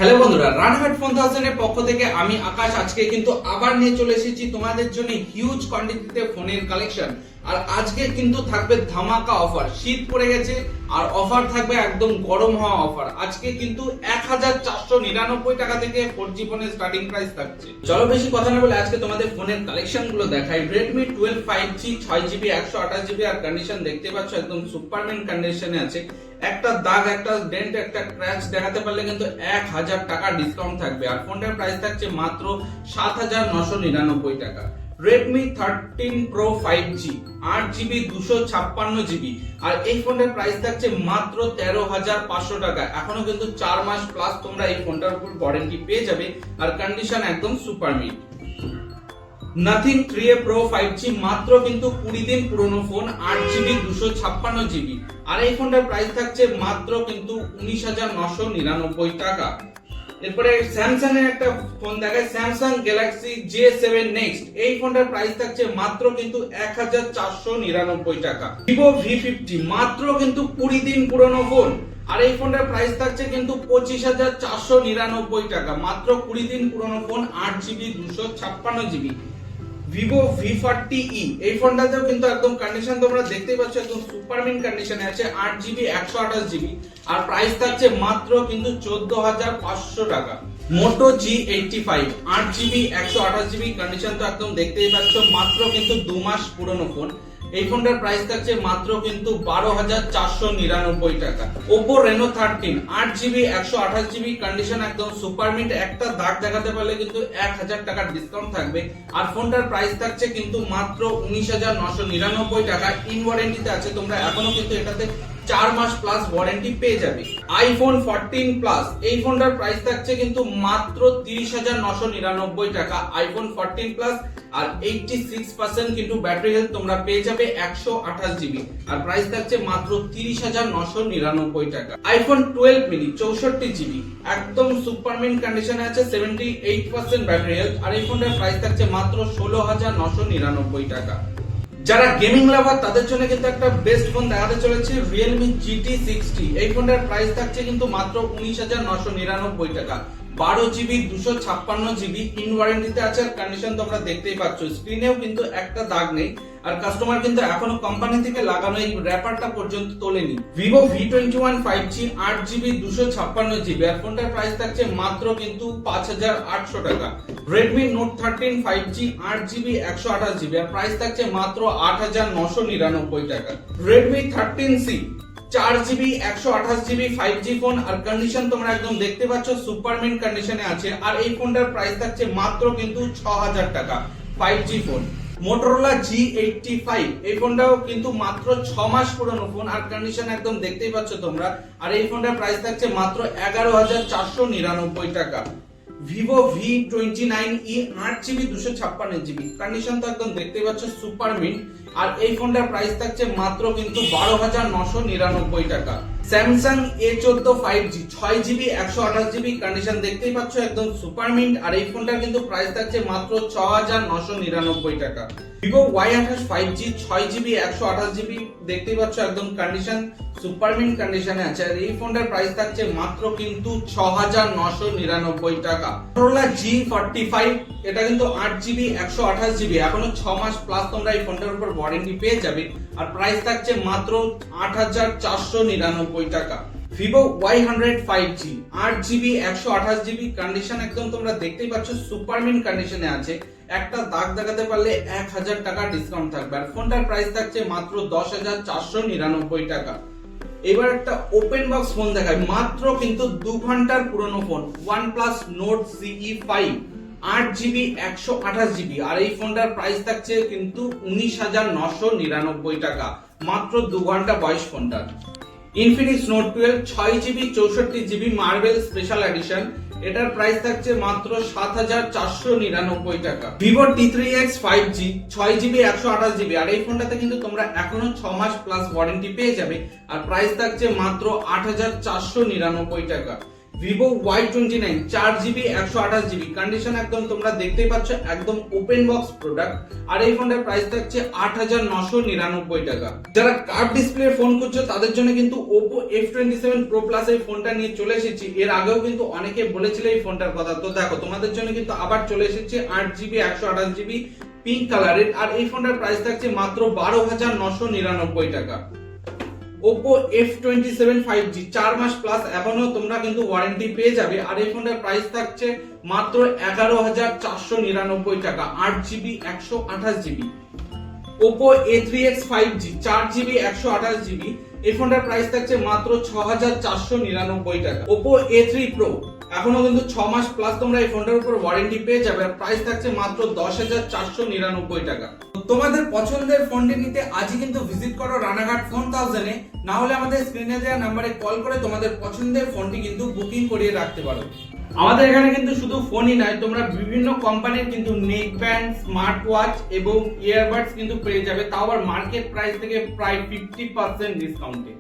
Hello বন্ধুরা, রানহাট phone থাউজেন্ডের পক্ষ থেকে আমি আকাশ আজকে কিন্তু আবার নিয়ে চলে এসেছি তোমাদের জন্য হিউজ কোয়ান্টিটিতে ফোনের কালেকশন। আর আজকে কিন্তু থাকবে ধামাকা অফার। শীত পড়ে গেছে আর অফার থাকবে একদম গরম হওয়া অফার। আজকে কিন্তু 1499 টাকা থেকে 4G ফোনের স্টার্টিং প্রাইস থাকছে। চলো বেশি কথা না বলে আজকে তোমাদের ফোনের কালেকশন গুলো দেখাই। Redmi 12 5G 6GB 128GB আর কন্ডিশন দেখতে পাচ্ছ একদম সুপারমেন্ট কন্ডিশনে আছে। একটা দাগ, একটা ডেন্ট, একটা ক্র্যাচ দেখাতে পারলে কিন্তু 1000 টাকা ডিসকাউন্ট থাকবে। আর ফোনটার প্রাইস থাকছে মাত্র 7999 টাকা। Redmi 13 Pro 5G 8GB 256GB আর এই ফোনের প্রাইস থাকছে মাত্র 13500 টাকা। এখনো কিন্তু 4 মাস প্লাস তোমরা এই ফোনটার উপর ওয়ারেন্টি পেয়ে যাবে আর কন্ডিশন একদম super mid. Nothing 3A Pro 5G মাত্র কিন্তু 20 দিন পুরনো ফোন, 8GB 256GB আর এই ফোনটার প্রাইস থাকছে মাত্র কিন্তু 19999 টাকা। এরপরে স্যামসাং এর একটা ফোন দেখায়, স্যামসাং গ্যালাক্সি J7 নেক্সট। এই ফোনটার প্রাইস থাকছে মাত্র কিন্তু 1499 টাকা। Vivo V50 মাত্র কিন্তু 20 দিন পুরনো ফোন আর এই ফোনটার প্রাইস থাকছে কিন্তু 25499 টাকা। মাত্র 20 দিন পুরনো phone, 8GB 256GB। Vivo V40e এই ফোনটাতেও কিন্তু একদম কন্ডিশন তোমরা দেখতেই পাচ্ছ একদম সুপারমিন কন্ডিশনে আছে, 8GB 128GB আর প্রাইস থাকছে মাত্র কিন্তু 14500 টাকা। Moto G85 8GB 128GB condition তো একদম দেখতেই পাচ্ছ, মাত্র কিন্তু 2 মাস পুরনো ফোন। এই ফোনটার প্রাইস থাকছে মাত্র কিন্তু 12499 টাকা। Oppo Reno 13 8GB 128GB condition একদম সুপারমিন্ট, একটা দাগ দেখাতে পারলে কিন্তু 1000 টাকার ডিসকাউন্ট থাকবে আর ফোনটার প্রাইস থাকছে কিন্তু মাত্র 19999 টাকা। ইন ওয়ারেন্টিতে আছে, তোমরা এখনো কিন্তু এটাতে 4 মাস প্লাস ওয়ারেন্টি পেয়ে যাবে। iPhone 14 প্লাস এই ফোনটার প্রাইস থাকছে কিন্তু মাত্র 30999 টাকা। iPhone 14 প্লাস আর 86% কিন্তু ব্যাটারি হেলথ তোমরা পেয়ে যাবে 128GB আর প্রাইস থাকছে মাত্র 30999 টাকা। iPhone 12 mini 64GB একদম সুপারমিন কন্ডিশনে আছে, 78% ব্যাটারি হেলথ আর এই ফোনটার প্রাইস থাকছে মাত্র 16999 টাকা। যারা গেমিং লাভার তাদের জন্য কিন্তু একটা বেস্ট ফোন দেখাতে চলেছে, Realme GT 60। এই ফোনটার প্রাইস থাকছে কিন্তু মাত্র 19999 টাকা। 12GB 256GB ইন ওয়ারেন্টিতে আছে আর কন্ডিশন তোমরা দেখতেই পাচ্ছ, স্ক্রিনেও কিন্তু একটা দাগ নেই আর কাস্টমার কিন্তু এখনো কোম্পানি থেকে লাগানো এই র‍্যাপারটা পর্যন্ত তোলেনি। Vivo V21 5G 8GB 256GB আর ফোনটার প্রাইস থাকছে মাত্র কিন্তু 5800 টাকা। Redmi Note 13 5G 8GB 128GB আর প্রাইস থাকছে মাত্র 8999 টাকা। Redmi 13C 4GB 128GB 5G phone আর কন্ডিশন তোমরা একদম দেখতে পাচ্ছ সুপারমিন কন্ডিশনে আছে আর এই ফোনটার প্রাইস থাকছে মাত্র কিন্তু 6000 টাকা। 5G phone. Motorola G85 এই ফোনটাও কিন্তু মাত্র 6 মাস পুরনো ফোন আর কন্ডিশন একদম দেখতেই পাচ্ছ তোমরা আর এই ফোনটার প্রাইস থাকছে মাত্র 11499 টাকা। Vivo V29e 8GB 256GB condition তো একদম দেখতেই পাচ্ছ সুপারমিন আর এই ফোনটার প্রাইস থাকছে মাত্র কিন্তু 12999 টাকা। Samsung A14 5G 6GB 128GB condition দেখতেই পাচ্ছ একদম সুপারমিন্ট আর এই ফোনটার কিন্তু প্রাইস থাকছে মাত্র 6999 টাকা। Vivo Y28 5G 6GB 128GB দেখতেই পাচ্ছ একদম কন্ডিশন সুপারমিন্ট কন্ডিশনে আছে আর এই ফোনটার প্রাইস থাকছে মাত্র কিন্তু 6999 টাকা। Motorola G45 এটা কিন্তু 8GB 128GB এখনো 6 মাস প্লাস তোমরা এই ফোনটার উপর ওয়ারেন্টি পেয়ে যাবে আর প্রাইস থাকছে মাত্র 8499 টাকা। Vivo Y100 5G 8GB 128GB condition একদম তোমরা দেখতেই পাচ্ছ সুপারমিন কন্ডিশনে আছে, একটা দাগ দেখাতে পারলে 1000 টাকা ডিসকাউন্ট থাকবে আর ফোনটার প্রাইস থাকছে মাত্র 10499 টাকা। এবার একটা ওপেন বক্স ফোন দেখায়, মাত্র কিন্তু 2 ঘন্টার পুরনো phone, OnePlus Nord CE 5 8GB 128GB আর এই ফোনটার প্রাইস থাকছে কিন্তু 19999 টাকা। মাত্র 2 ঘন্টা বয়স ফোনটার। Infinix Note 12 6GB 64GB marble special edition এটার প্রাইস থাকছে মাত্র 7499 টাকা। Vivo T3X 5G 6GB 128GB আর এই ফোনটাতে কিন্তু তোমরা এখনো 6 মাস প্লাস ওয়ারেন্টি পেয়ে যাবে আর প্রাইস থাকছে মাত্র 8499 টাকা। Vivo Y29 4GB 128GB condition একদম তোমরা দেখতেই পাচ্ছ, একদম ওপেন বক্স প্রোডাক্ট। আর এই ফোনটার প্রাইস থাকছে 8,999 টাকা। যারা কার্ভ ডিসপ্লে ফোন খুঁজছো তাদের জন্য কিন্তু Oppo F27 Pro Plus এই ফোনটা নিয়ে চলে এসেছি। এর আগেও কিন্তু অনেকে বলেছিল এই ফোনটার কথা, তো দেখো তোমাদের জন্য কিন্তু আবার চলে এসেছে 8GB 128GB পিঙ্ক কালারের। আর এই ফোনটার প্রাইস থাকছে মাত্র 12,999 টাকা। Oppo F27 5G 4 মাস প্লাস এখনো তোমরা কিন্তু ওয়ারেন্টি পেয়ে যাবে। আর এই ফোনটার প্রাইস থাকছে মাত্র 11,499 টাকা, 8GB 128GB। Oppo A3X 5G 4GB 128GB এই ফোনটার প্রাইস থাকছে মাত্র 6,499 টাকা। Oppo A3 Pro এখনো কিন্তু 6 মাস প্লাস তোমরা এই ফোনটার উপর ওয়ারেন্টি পেয়ে যাবে। আর প্রাইস থাকছে মাত্র 10,499 টাকা। তোমাদের পছন্দের ফোনটি নিতে আজই কিন্তু ভিজিট করো রানাঘাট ফোন 1000 এ, না হলে আমাদের স্ক্রিনে দেওয়া নম্বরে কল করে তোমাদের পছন্দের ফোনটি কিন্তু বুকিং করিয়ে রাখতে পারো। আমাদের এখানে কিন্তু শুধু ফোনই নয়, তোমরা বিভিন্ন কোম্পানির কিন্তু নেক ব্যান্ড, স্মার্ট ওয়াচ এবং ইয়ারবাডস কিন্তু পেয়ে যাবে, তাও আবার মার্কেট প্রাইস থেকে প্রায় 50% ডিসকাউন্টে।